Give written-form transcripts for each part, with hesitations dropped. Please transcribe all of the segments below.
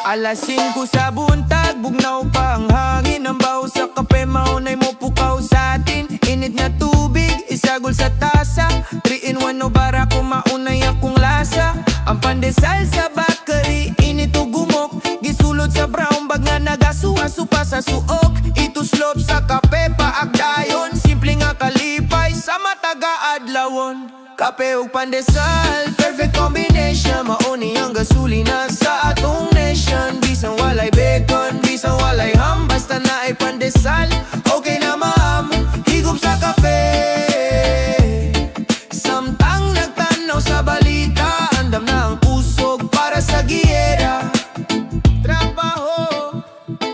Alas 5 sa buntag, bugnaw pa ang hangin. Ang baho sa kape, maunay mo pukaw sa atin. Init na tubig, isagol sa tasa. 3-in-1 no bara ko maunay akong lasa. Ang pandesal sa bakery, init o gumok. Gisulod sa brown bag nga nagasuaso pa sa suok. Ituslop sa kape, paagdayon. Simple nga kalipay sa mataga adlawon. Kape ug pandesal, perfect combination. Mauni ang gasolina sa atong nation. Bisan walay bacon, bisan walay ham, basta na ay pandesal, okay na ma'am. Higop sa kape, samtang nagtanaw sa balita. Andam na ang kusog para sa giyera. Trabaho,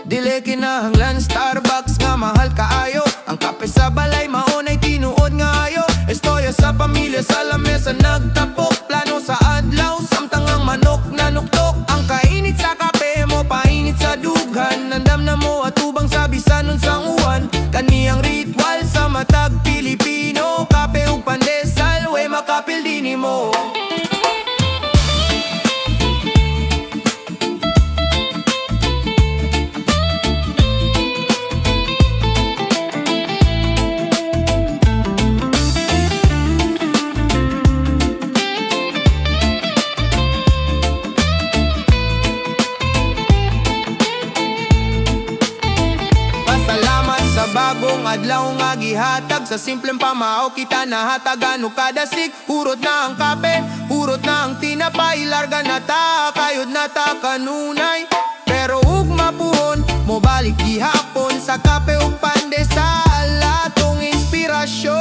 dili kinahanglan Starbucks nga mahal kaayo. Ang kape sa balay maunay tinuod nga ayo. Estoya sa pamilya sa lamesa nagtapok. Plano sa adlaw, samtang ang manok nanuktok. Ang kainit sa kape mo, painit sa dughan. Nandam na mo at ubang sa bisanon sang uwan. Kaniyang ritual sa matag Pilipino. Kape ug pandesal, we makapil dini mo. Bagong adlaw nga gihatag, sa simpleng pamao kita nahatagan o kadasik. Hurot na ang kape, hurot na ang tinapay. Larga na ta, kayod na ta kanunay. Pero ug mapuhon, mo balik gihapon. Sa kape ug pandesal, atong inspirasyon.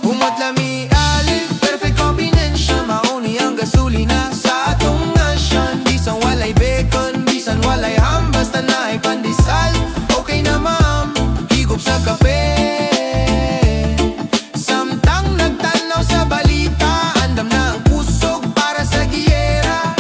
Humot lami alin, perfect combination. Mauni ang gasolina sa atong nasyon. Bisan walay bacon, bisan walay ham, basta na ay pandesal, okay na ma'am. Higop sa kape, samtang nagtanaw sa balita. Andam na ang kusog para sa giyera.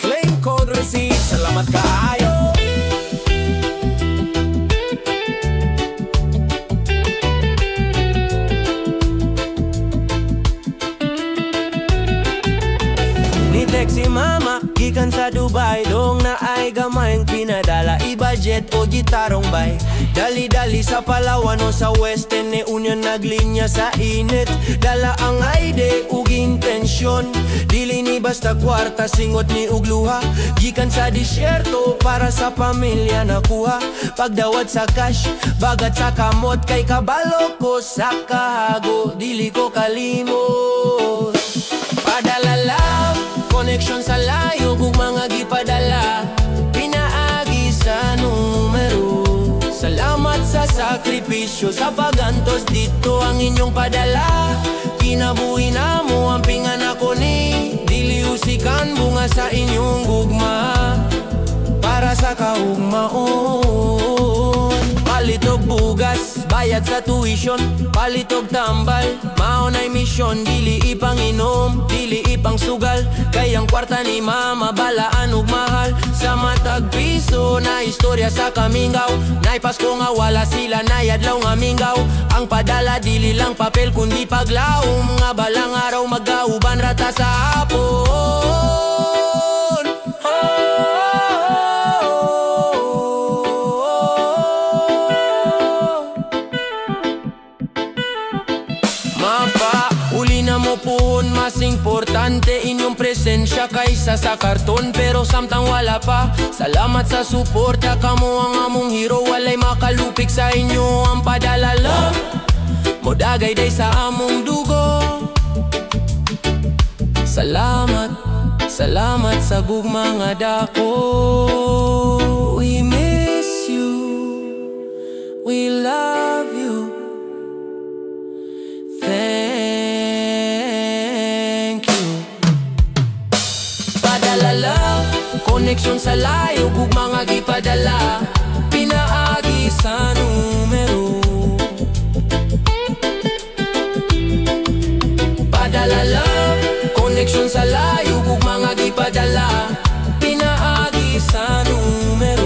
Claim code receipt, salamat kaayo. Ni-text si mama, gikan sa Dubai. Dong na ay gamayng pinadala, i-budget o gitarong bay. Dali-dali sa Palawan o sa Western ni Union, naglinya sa init. Dala ang ID ug intensyon, dili ni basta kwarta, singot ni ugluha. Gikan sa disyerto para sa pamilya nakuha. Pagdawat sa cash, bagat sa kamot. Kay kabalo ko sa kahago, dili ko kalimot. Padala lang, connection sa layo kung mga gipadala. Pinaagi sa numero. Salamat sa sakripisyo, sa pagantos dito ang inyong padala. Kinabuhi na mo ang pingan ako ni dili usikan bunga sa inyong gugma. Para sa kaugmaon, palitog bugas, bayad sa tuition, palitog tambal, maunay misyon. Dili ipanginom, dili ipang sugal. Kayang kwarta ni mama, balaan ug mahal. Sa matag piso na istorya sa kamingaw. Nay Pasko nga wala sila, nayadlaw nga mingaw. Ang padala dili lang papel kundi paglaom. Nga balang araw magauban rata sa hapon. Mapa, uli na mo po, mas importante inyong presensya kaysa sa karton. Pero samtang wala pa, salamat sa suporta. Kamo ang among hero, walay makalupik sa inyo ang padala lang. Modagay day sa among dugo. Salamat, salamat sa gugma nga dako. We miss you, we love you. Thank you. Padala love, koneksyon sa layo, gugma nga gipadala, pinaagi sa numero. Padala love, koneksyon sa layo, gugma nga gipadala, pinaagi sa numero.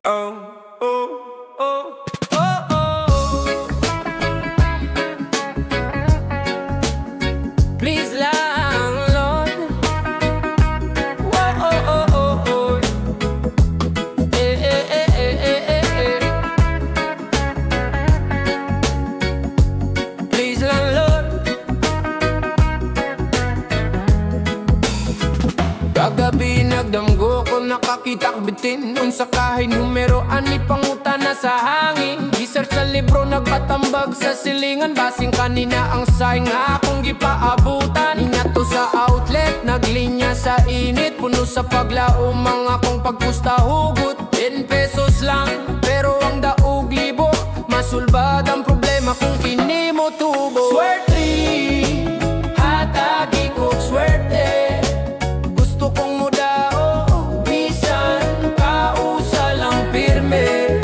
Oh, oh, oh, oh, oh. Please lang, Lord. Oh, oh, oh, oh, oh. Eh, eh, eh, eh, eh, eh, eh. Please lang, Lord. Kagabi nagdamgo ko, nakakitak bitin unsa kahay numero ani pangutana sa hangin. Research sa libro, nagpatambag sa silingan, basing kanina ang sign nga akong gipaabutan. Inato sa outlet, naglinya sa init, puno sa paglaom mga akong pagpusta hugot. 10 pesos lang, pero ang daog libo, masulbad ang problema kung kini mo tubo. Swerte, hatagi ko swerte, gusto kong mudao, bisan kausa lang pirme.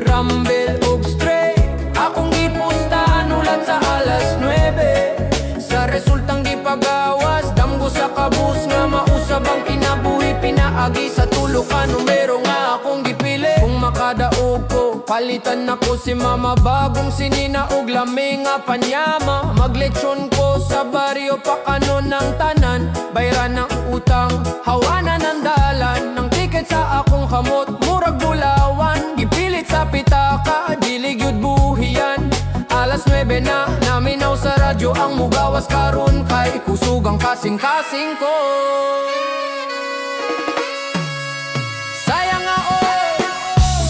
Rumble og straight, akong gipustahan ulat sa alas 9. Sa resultang gipagawas, damgo sa kabus nga mausab ang kinabuhi, pinaagi sa tulo ka numero nga akong gipili. Kung makadaog ko, palitan ako si mama, bagong sinina og laming nga panyama. Maglechon ko sa baryo, pakano ng tanan, bayran ng utang, hawanan ng dalan, ng tiket sa akong kamot, murag bulawan, gipilit sa pitaka, diligyod buhiyan. Alas 9 na, naminaw sa radyo ang mugawas karon, kay kusugang kasing-kasing ko. Sayang nga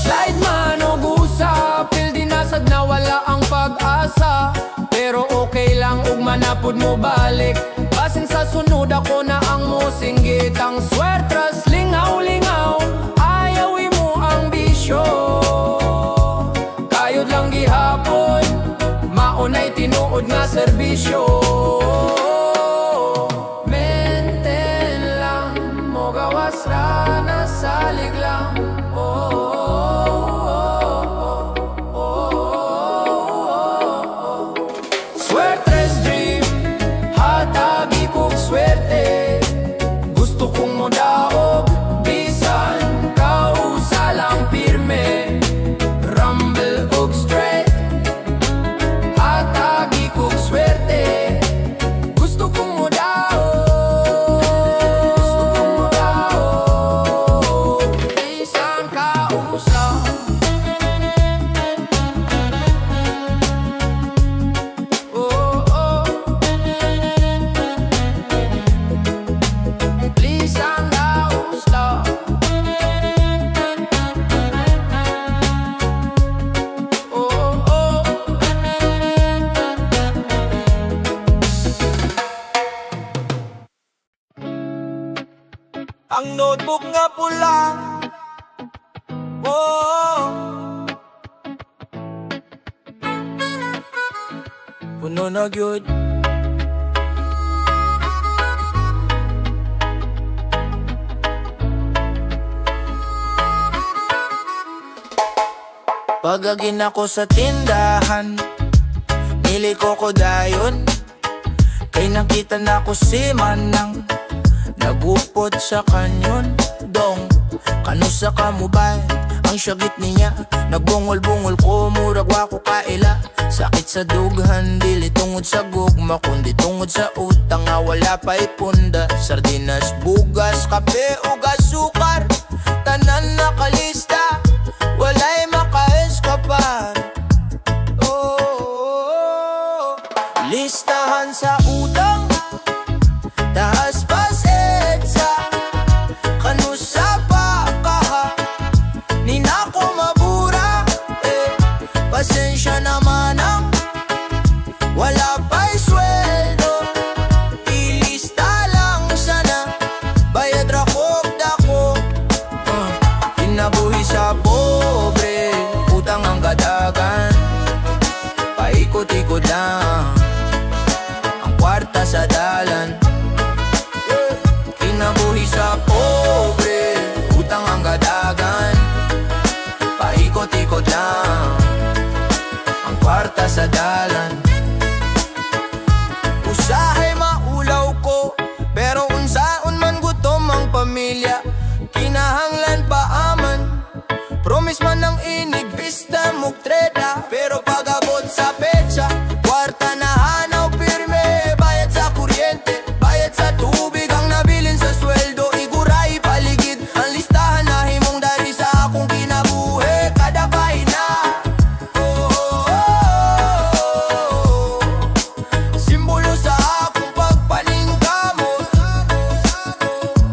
slide man og usap, pildi nasad na wala ang pag-asa. Pero okay lang ug manapod mo balik, basin sa sunod ako na ang musinggit. Ang swertras, lingaw-lingaw, ayawi mo ang bisyo. Kayod lang gihapon, maunay tinuod nga serbisyo. Maintain lang, mo gawas ra na salig lang. Swertres dream, hatagi kong swerte, gusto kong modaog, bisan kausa lang pirme. Rumble og straight, hatagi kong swerte, gusto kong modaog, gusto kong modaog, bisan kausa. Oh, oh. Please ang kausa. Oh, oh. Ang notebook nga pula, oh, puno na gyud. Pagagin ako sa tindahan, niliko ko dayon, kay nakita na ko si Manang nagupod sa kanyon. Dong, kanu sa kamubay, ang syagit niya, nagbungol-bungol ko, murag wa ko kaila. Sakit sa dughan, dili tungod sa gugma, kundi tungod sa utang nga wala pa'y punda. Sardinas, bugas, kape ug asukar, tanan nakalista, walay makaeskapar. Listahan sa utang, taas pas EDSA, kanusa pa kaha, ni nako mabura. Pasensya naman ang wala pa'y sweldo, ilista lang sana, bayad rakop dako. Kinabuhi sa pobre, utang ang kadagan, paikot-ikot lang ang kwarta sa dalan. Kinabuhi sa pobre, utang ang kadagan, paikot-ikot lang ang kwarta sa dalan. Usahay maulaw ko, pero unsaon man gutom ang pamilya, kinahanglan paaman. Promise man ng inig, vista mugtreda, pero pag-abot sa petsa, kwarta na hanaw pirme. Bayad sa kuryente, bayad sa tubig, ang nabilin sa sweldo, iguray paligid. Ang listahan na himong dari sa akong kinabuhi, kada pahina. Simbolo sa akong pagpaningkamot,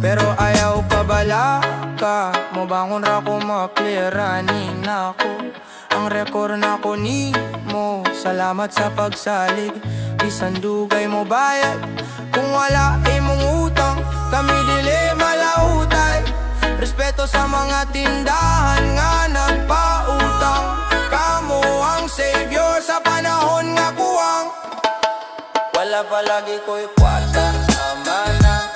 pero ayaw ka bala ka, mabangon ra ko makliranin ako ang rekord na ko ni mo. Salamat sa pagsalig, bisan dugay mo bayad. Kung wala imong utang, kami dili malautay. Respeto sa mga tindahan nga nagpautang, kamo ang savior sa panahon nga kuwang. Wala palagi ko'y kwarta, amana.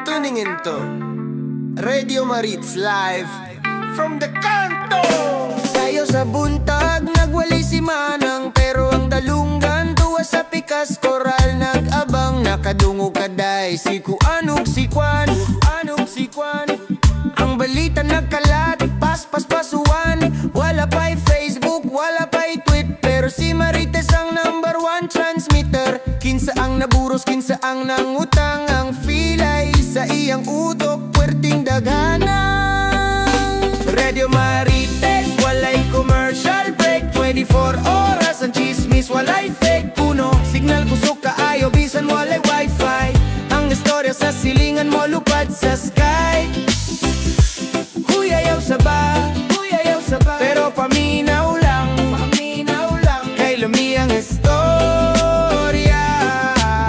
Tuning into Radio Maritz live from the kanto. Sayo sa buntag, nagwalay si Manang, pero ang dalunggan tuwa sa pikas koral. Nag-abang, nakadungo kaday, si Kuanug si Kwan, anug si Kwan. Ang balita nagkalat, pasuwan. Wala pa'y Facebook, wala pa'y tweet, pero si Marites ang #1 transmitter. Kinsa ang naburos, kinsa ang nangutang, ang filay sa iyang utok, puwerting dagana. Radio Marites, walay commercial break, 24 oras ang chismis, walay fake. Puno, signal kusok kaayo, bisan walay wifi. Ang istorya sa silingan mo, lupad sa sky. Huyayaw sa ba, pero paminaw lang, kay lami ang istorya.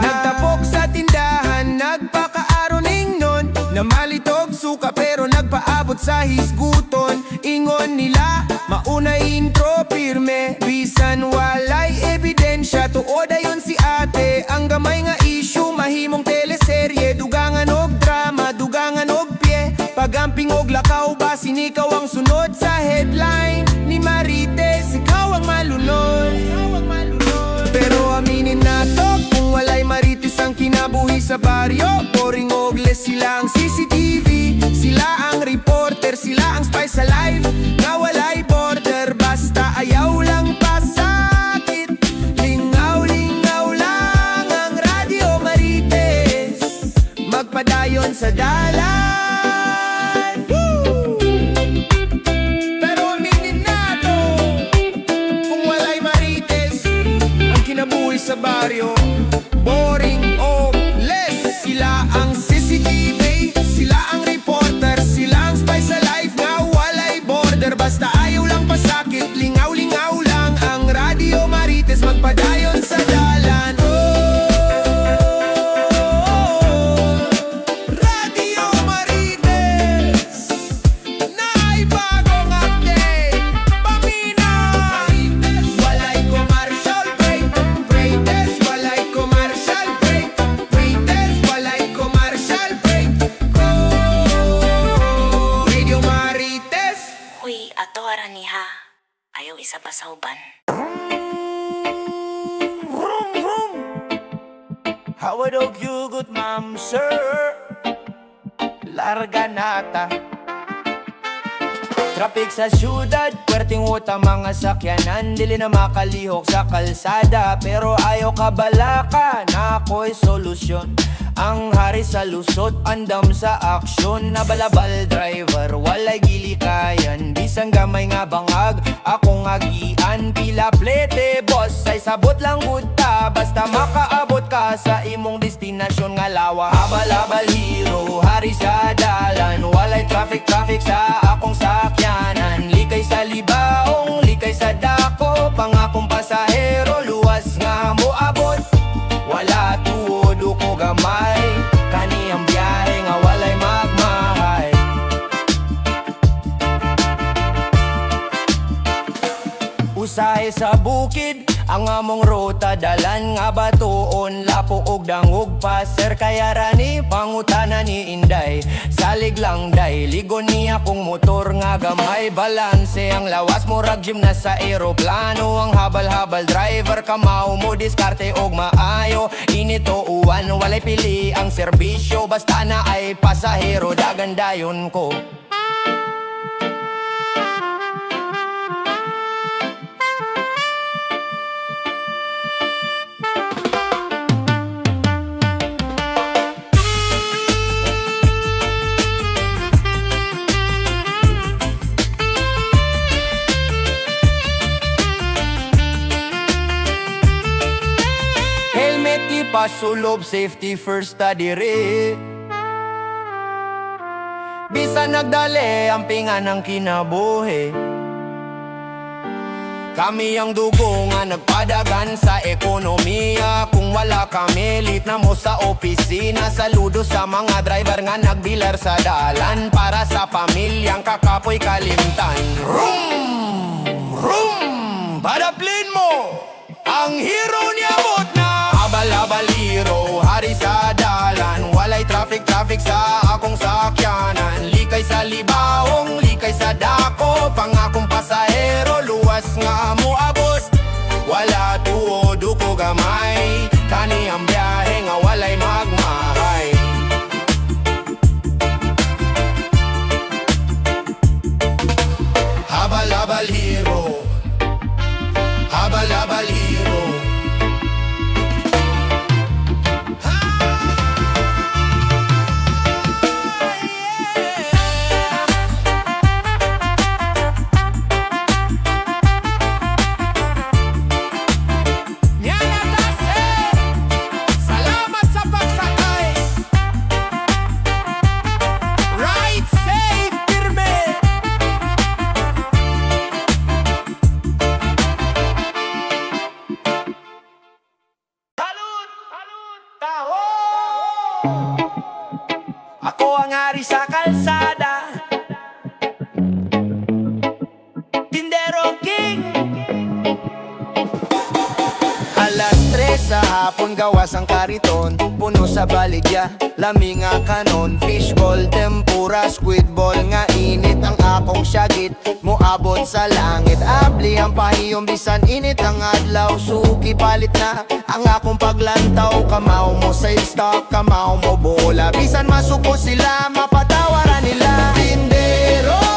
Nagtapok sa tindahan, nagpakaaroning nun, na malitog suka pero nagpaabot sa hisguton. Ingon nila, mauna intro pirme, bisan walay ebidensya. Tuod ayon si ate, ang gamay nga issue, mahimong teleserye. Dugangan og drama, dugangan og pie, pagamping og lakaw ba, sinikaw ang sunod sa headline. Ni Marites, ikaw ang malunod. Pero aminin nato, kung walay Marites ang kinabuhi sa baryo, boring og less sila ang CCTV, sila ang reporter. reporter, sila ang spice sa life nga walay border, basta ayaw lang pasakit. Lingaw-lingaw lang ang Radyo Marites, magpadayon sa dalan. Pero aminin na to, kung walay Marites, ang kinabuhi sa baryo boring o less. Sila ang CCTV, sila ang reporter, sila ang spice sa life nga walay border, basta ayaw lang pasakit. Lingaw-lingaw lang ang Radyo Marites, magpadayon sa dalan. Radyo Marites, naay bagong update. Pamina walay commercial break, Marites walay commercial break, Marites walay commercial break. Radio Marites. Uy, ato araniha. Ayaw isa pa sa uban. Vroom, vroom. How do you good ma'am sir? Larga nata. Traffic sa syudad, puwerteng wuta mga sakyanan, dili na makalihok sa kalsada, pero ayaw kabalaka na ako'y solusyon. Ang hari sa lusot, andam sa aksyon, nabalabal driver, walay gilikayan, bisang gamay nga bangag, akong agian, pila plete, boss, ay sabot lang gudta, basta makaabot ka sa imong destinasyon nga lawa. Abal-abal hero, hari sa dalan, walay traffic sa akong sakyanan, likay sa libaong, likay sa dako, pangakong pasahero, luwas nga moabot, wala tuod ko gamay, kani ang biyahe nga walay magmahay. Usahay sa bukid, ang among rota, dalan nga batuon, lapo og dangog paser, kaya rani pangutana ni Inday, salig lang day, ligon niya kung motor nga gamay, balanse ang lawas murag gymnast sa eroplano, ang habal-habal driver kamaw mo diskarte og maayo, inito uwan walay pili ang serbisyo, basta na ay pasahero dagan dayon ko. Pasulob, safety first diri. Bisa nagdali ang pinga ng kinabuhi. Kami ang dugo nga nagpadagan sa ekonomiya. Kung wala kami, lit na mo sa opisina. Saludo sa mga driver nga nagbilar sa dalan, para sa pamilyang kakapoy kalimtan. Room, room, padaplin mo ang hero niya bot na. Abal-abal hero, hari sa dalan, walay traffic sa akong sakyanan, likay sa libaong, likay sa dako, pangakong pasahero, luwas nga moabot, wala tuod ko gamay, kani ang biyahe nga walay magmahay. Habal-habal hero, habal-habal hero. Ako ang hari sa kalsada, Tindero King. Alas 3 sa hapon, gawas ang kariton, puno sa baligya, laming nga kanon, fishball, tempura, squid ball, nga init ang akong syagit, moabot sa langit, abli ang pahiyong, bisan init ang adlaw, suki palit na ang akong paglantaw, kamaw mo sa stock, kamaw mo bola, bisan masuko sila, mapatawaran nila. Tindero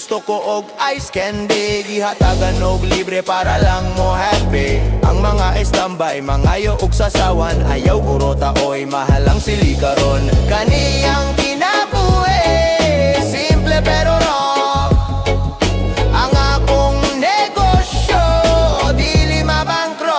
gusto ko og ice candy, gihatagan og libre para lang mo happy. Ang mga estambay, mangayo og sasawan, ayaw kurota oy mahalang silikaron. Kaniyang kinabuhi, simple pero wrong. Ang akong negosyo, dili mabangkrot.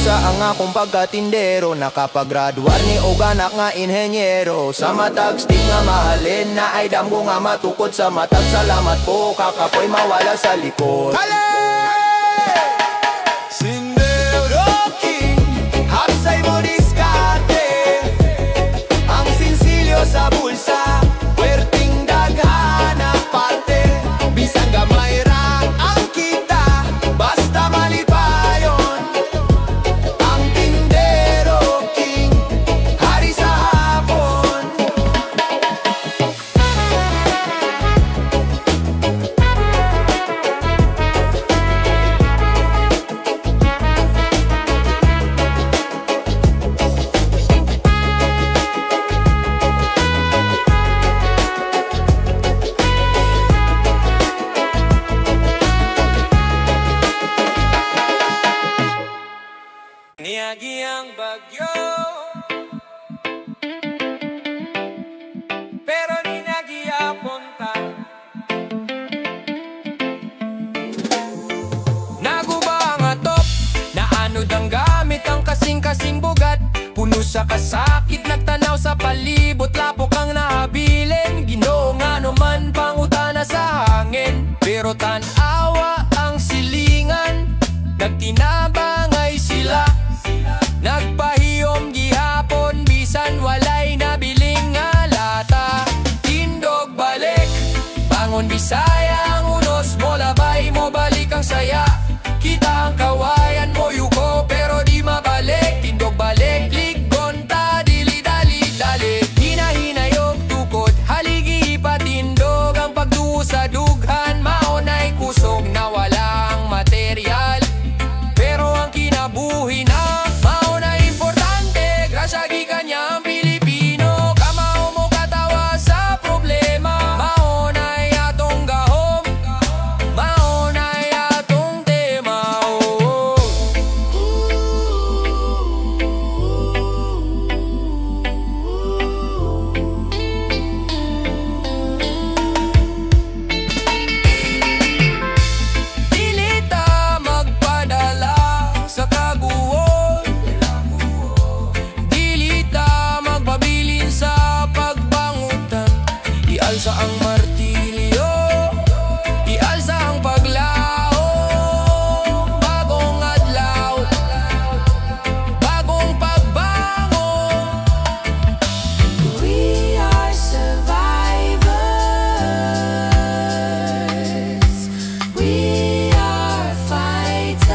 Ang akong pagkatindero, nakapaggraduar ni og anak nga inhenyero. Sa matag stick nga mahalin, na ay damgo nga matukod. Sa matag salamat po, kakapoy mawala sa likod. Sindero king, hapsay mo diskarte. Ang sinsilyo sa bulsa, puwerting daghana parte. Bisang gamay ra ang kita, basta malipayon. Niagi ang bagyo, pero ninagi apunta. Naguba ang atop, naanod ang gamit, ang kasing-kasing bugat. Puno sa kasakit, nagtanaw sa palibot, lapok ang nahabilin. Ginoo nga naman pangutana sa hangin, pero tanawa ang silingan. Nagtinabangay sila, nagpahiyom gihapon, bisan walay nabiling nga lata. Tindog balik, bangon Bisaya, ang unos mo, labay mo, balik ang saya. Kita ang kawayan mo, yuko, pero di mabalik. Tindog balik, ligon ta, dili dali dali. Hinahinayog tukod, haligi ipatindog. Ang pagduo sa dughan, maunay kusog na walang material. Pero ang kinabuhi na mauna importante, grasya gikan Pilipino. Kamao mo katawa sa problema, maunay atong gahom, maunay atong tema. Dili ta magpadala sa kaguon, dili ta magpabilin sa pagbangutan. Ialsa ang martilyo, ialsa ang paglaho. Bagong adlaw, bagong pagbangon. We are survivors. We are fighters.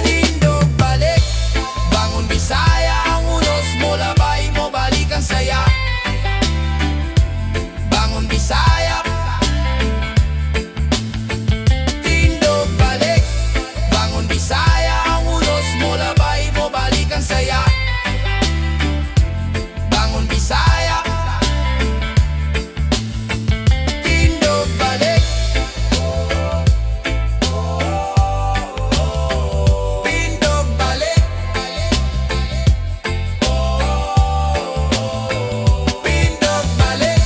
Tindog balik, bangon Bisaya, ang unos mo, labay mo, balik ang saya. Bangon Bisaya, tindog balik, bangon Bisaya, ang unos mo, labay mo, balik ang saya. Bangon Bisaya, tindog balik, tindog balik, tindog balik.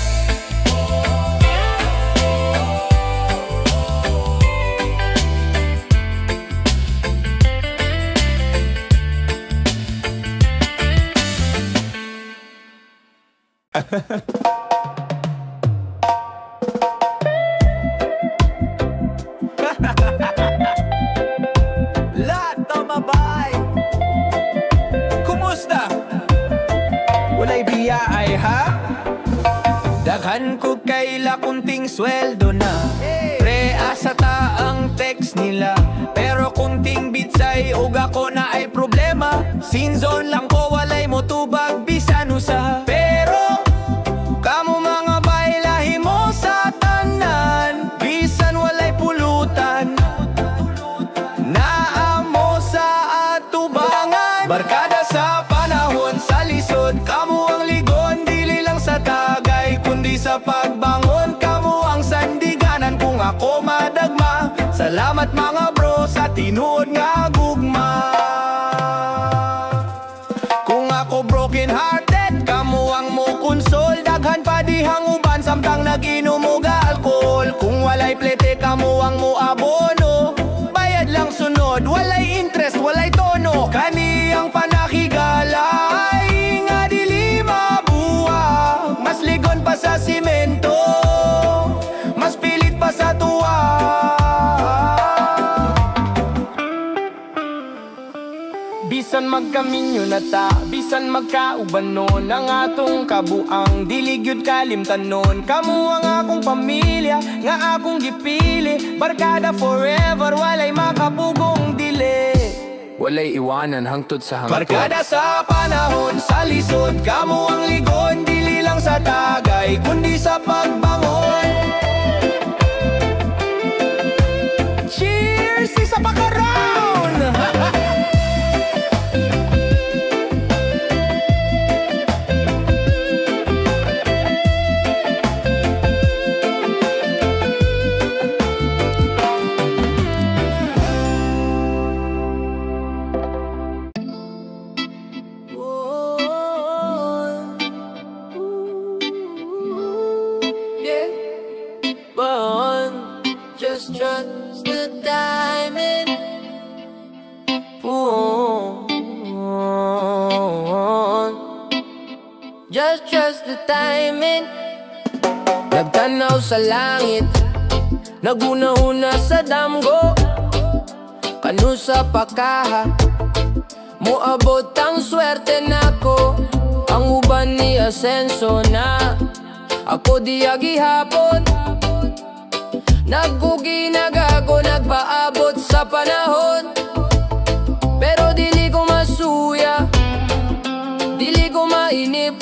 Lato mabay, kumusta? Walay biya ay ha? Daghan ko kay lakunting sweldo na, pre asa ta ang text nila. Pero kunting bitsay ug ako na ay problema. Sinzon lang ko walay mo tubag bisan usa. Pero kamo mga bailahi mo sa tanan, bisan walay pulutan, naamo sa atubangan. Barkada sa panahon sa lisod, kamo ang ligon dili lang sa tagay kundi sa pagbangon. Kamo ang sandiganan kung ako madagma. Salamat mga bro sa tinuod nga gugma. Kung ako broken hearted, kamo ang mo konsol. Daghan pa dihang uban samtang nag-inom og alcohol. Kung walay plete, kamo ang mo abono. Bayad lang sunod, walay interest, walay tono. Kani ang panakigalay nga dili mabuwag. Mas ligon pa sa simento, mas pilit pa sa tuwa. Bisan magkaminyo na ta, bisan magkaubanon, ang atong kabuang diligyod kalimtanon. Kamu ang akong pamilya, nga akong gipili. Barkada forever, walay makapugong dili. Walay iwanan hangtod sa hangtod. Barkada sa panahon sa lisod, kamu ang ligon dili lang sa tagay kundi sa pagbangon. Cheers! Isa pa ka round! Just trust the timing. Just trust the timing. Nagtanaw sa langit, naguna-una sa damgo. Kanu sa pakaha, moabot ang swerte nako. Ang uban ni asenso na, ako di agihapon. Nagkugi nagago, nagpaabot sa panahon. Pero dili ko masuya, dili ko mainip.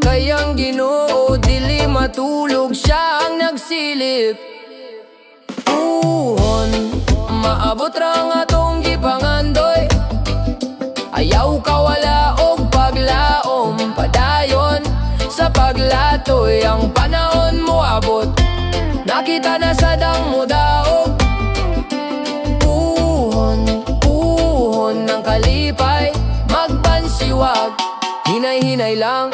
Kayang Ginoo dili matulog, siya ang nagsilip. Puhon, maabot ra nga tong gipangandoy. Ayaw ka wala og paglaom, padayon sa paglatoy. Ang panahon mo abot, nakita na sa dang mo daog. Puhon ng kalipay, magbansiwag. Hinay-hinay lang,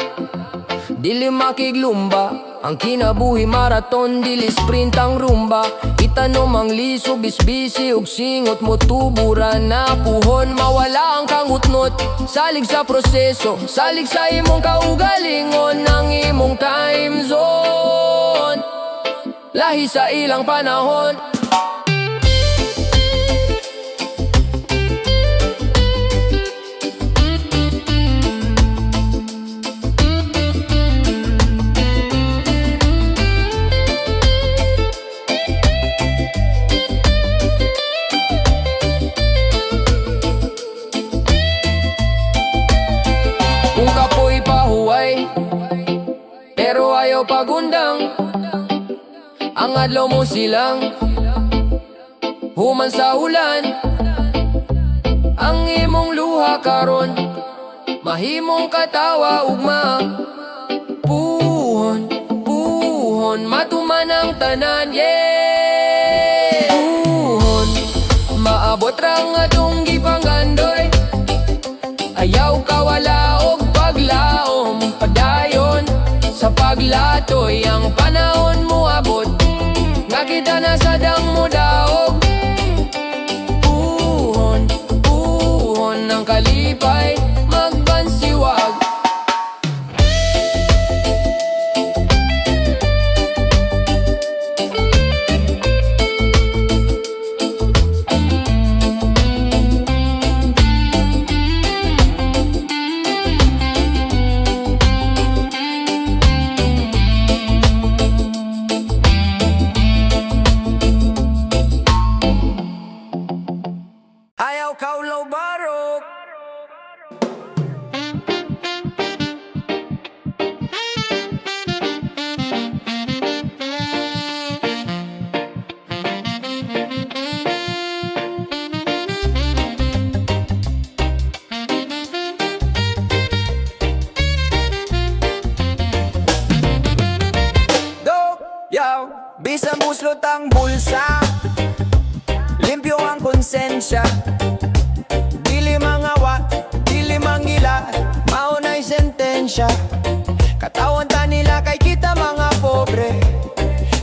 dili makiglumba. Ang kinabuhi maraton, dili sprint ang rumba. Itanom ang liso, bisbisi ug singot mo tuburan na puhon. Mawala ang kangutnot, salig sa proseso, salig sa imong kaugalingon. Ang imong time zone, lahi sa ilang panahon. Kung kapoy pahuway, pero ayaw pagundang. Ang adlaw mo silang human sa ulan. Ang imong luha karon, mahimong katawa ugma. Puhon, matuman ang tanan, yeah. Puhon, maabot ra nga tong gipanggandoy. Ayaw ka wala og paglaom, padayon sa paglatoy. Ang panahon mo abot, nakita na sa dang mo daog. Puhon ng kalipay, magbansiwag. Bisan buslot ang bulsa, limpyo ang konsensya. Dili mangawa, dili mangila, maunay sentensya. Katawan ta nila kay kita mga pobre,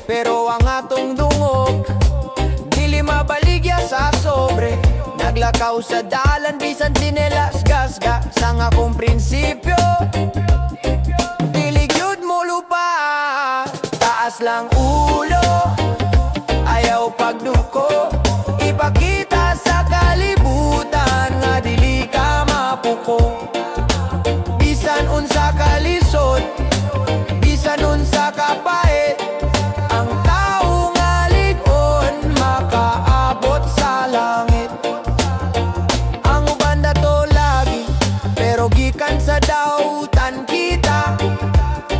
pero ang atong dungog dili mabaligya sa sobre. Naglakaw sa dalan bisan sinelas gasga sang akong prinsipyo. Dili gyud mo lupa, taas lang ulo, ayaw pagduko. Ipakita sa kalibutan nga dili ka mapuko. Bisan unsa kalisod, bisan unsa kapait, ang tao nga lig-on makaabot sa langit. Ang uban dato lagi, pero gikan sa dautan kita.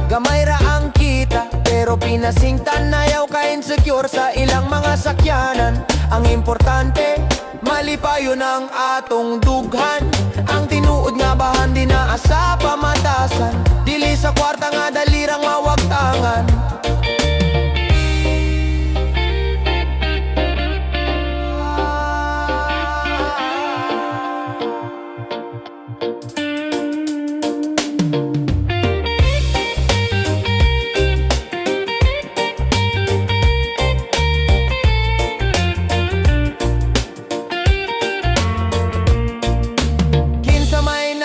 Gamay ra ang kita, pero pinasingtan ayaw ka insecure sa ilang mga sakyanan. Ang importante, malipayon ang atong dughan. Ang tinuod nga bahan di naa sa pamatasan. Dili sa kwarta nga dalirang mawagtangan.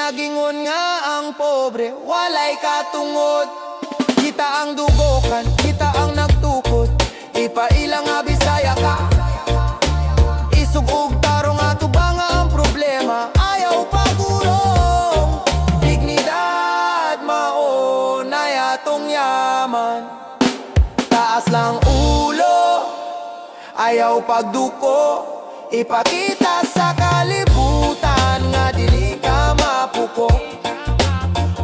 Nagingon nga ang pobre, walay katungod. Kita ang dugokan, kita ang nagtukod. Ipailang nga Bisaya ka, isugog tarong ato ba nga ang problema. Ayaw pagulong, dignidad maunay atong yaman. Taas lang ulo, ayaw pagduko. Ipakita sa kalibutan nga dili ka mapuko.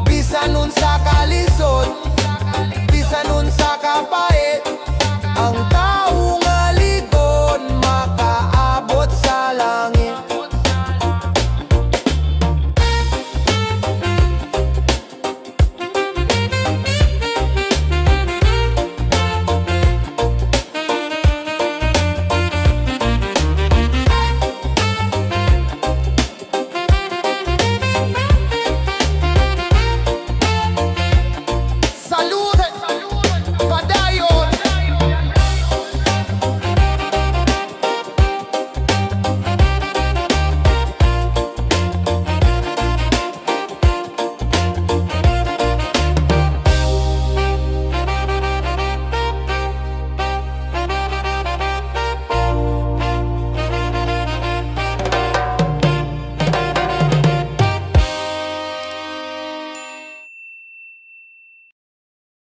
Bisan unsa kalisod,